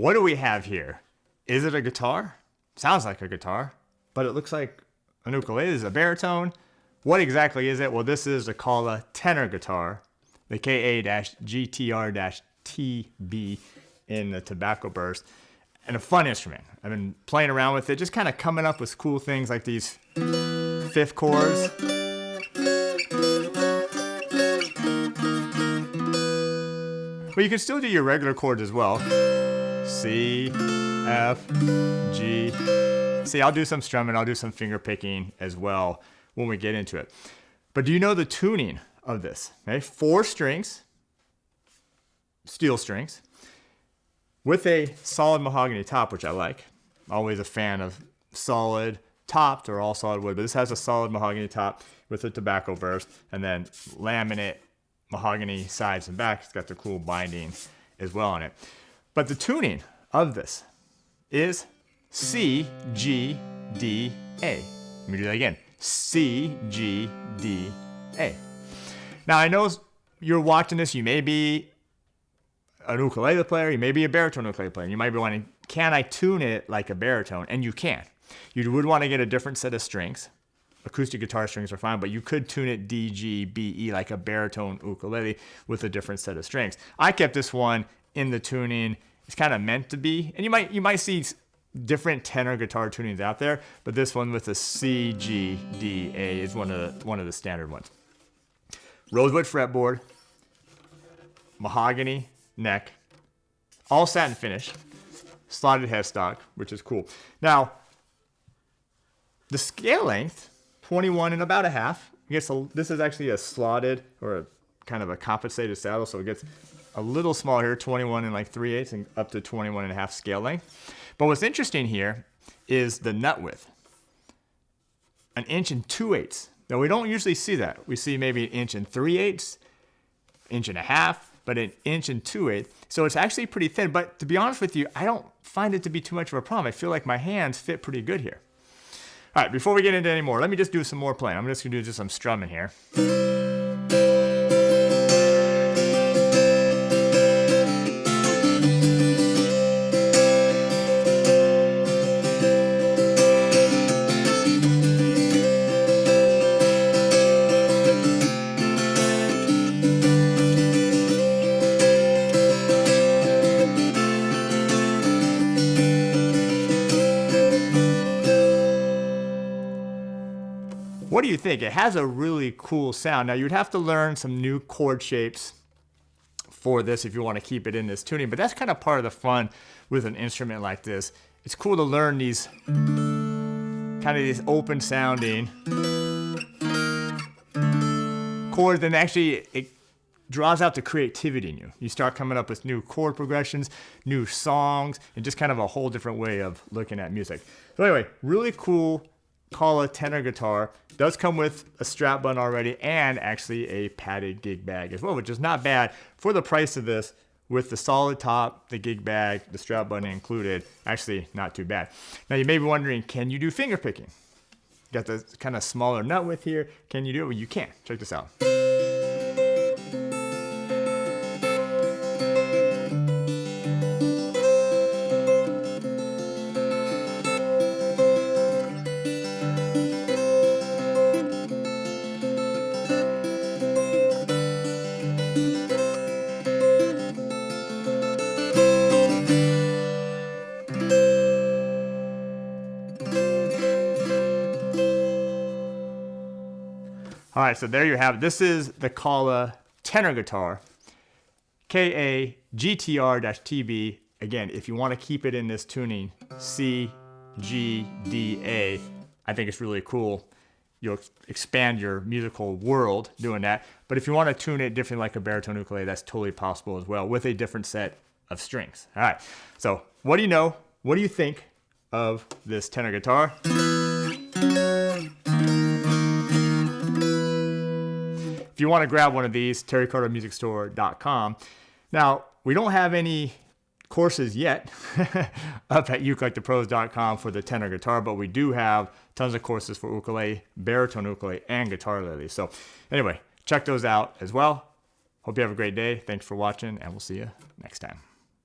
What do we have here? Is it a guitar? Sounds like a guitar, but it looks like an ukulele. Is a baritone. What exactly is it? Well, this is the Kala tenor guitar, the KA-GTR-TB in the tobacco burst, and a fun instrument. I've been playing around with it, just kind of coming up with cool things like these fifth chords. But you can still do your regular chords as well. C, F, G. See, I'll do some strumming, I'll do some finger picking as well when we get into it. But do you know the tuning of this? Okay, 4 strings, steel strings, with a solid mahogany top, which I like. Always a fan of solid topped or all solid wood, but this has a solid mahogany top with a tobacco burst, and then laminate mahogany sides and back. It's got the cool binding as well on it. But the tuning of this is C, G, D, A. Let me do that again. C, G, D, A. Now I know you're watching this, you may be an ukulele player, you may be a baritone ukulele player. You might be wondering, can I tune it like a baritone? And you can. You would want to get a different set of strings. Acoustic guitar strings are fine, but you could tune it DGBE like a baritone ukulele with a different set of strings. I kept this one in the tuning it's kind of meant to be, and you might see different tenor guitar tunings out there, but this one with the CGDA is one of the standard ones. Rosewood fretboard, mahogany neck, all satin finish, slotted headstock, which is cool. Now, the scale length, 21 and about a half. This is actually a slotted or a kind of a compensated saddle, so it gets a little smaller here, 21 and like 3/8 and up to 21 and a half scale length. But what's interesting here is the nut width. 1 inch and 2/8. Now we don't usually see that. We see maybe 1 inch and 3/8, 1.5 inches, but 1 inch and 2/8. So it's actually pretty thin, but to be honest with you, I don't find it to be too much of a problem. I feel like my hands fit pretty good here. All right, before we get into any more, let me just do some more playing. I'm just gonna do just some strumming here. What do you think? It has a really cool sound. Now you'd have to learn some new chord shapes for this if you want to keep it in this tuning, but that's kind of part of the fun with an instrument like this. It's cool to learn these open sounding chords, and actually it draws out the creativity in you. You start coming up with new chord progressions, new songs, and just kind of a whole different way of looking at music. So anyway, really cool Kala tenor guitar. Does come with a strap button already and actually a padded gig bag as well, which is not bad for the price of this with the solid top, the gig bag, the strap button included. Actually, not too bad. Now you may be wondering, can you do finger picking? Got the kind of smaller nut width here. Can you do it? Well, you can. Check this out. All right, so there you have it. This is the Kala tenor guitar, KA-GTR-TB. Again, if you want to keep it in this tuning, C, G, D, A, I think it's really cool. You'll expand your musical world doing that. But if you want to tune it differently like a baritone ukulele, that's totally possible as well with a different set of strings. All right, so what do you know? What do you think of this tenor guitar? If you want to grab one of these, terrycartermusicstore.com. Now, we don't have any courses yet up at ukelikethepros.com for the tenor guitar, but we do have tons of courses for ukulele, baritone ukulele, and guitar lily. So anyway, check those out as well. Hope you have a great day. Thanks for watching, and we'll see you next time.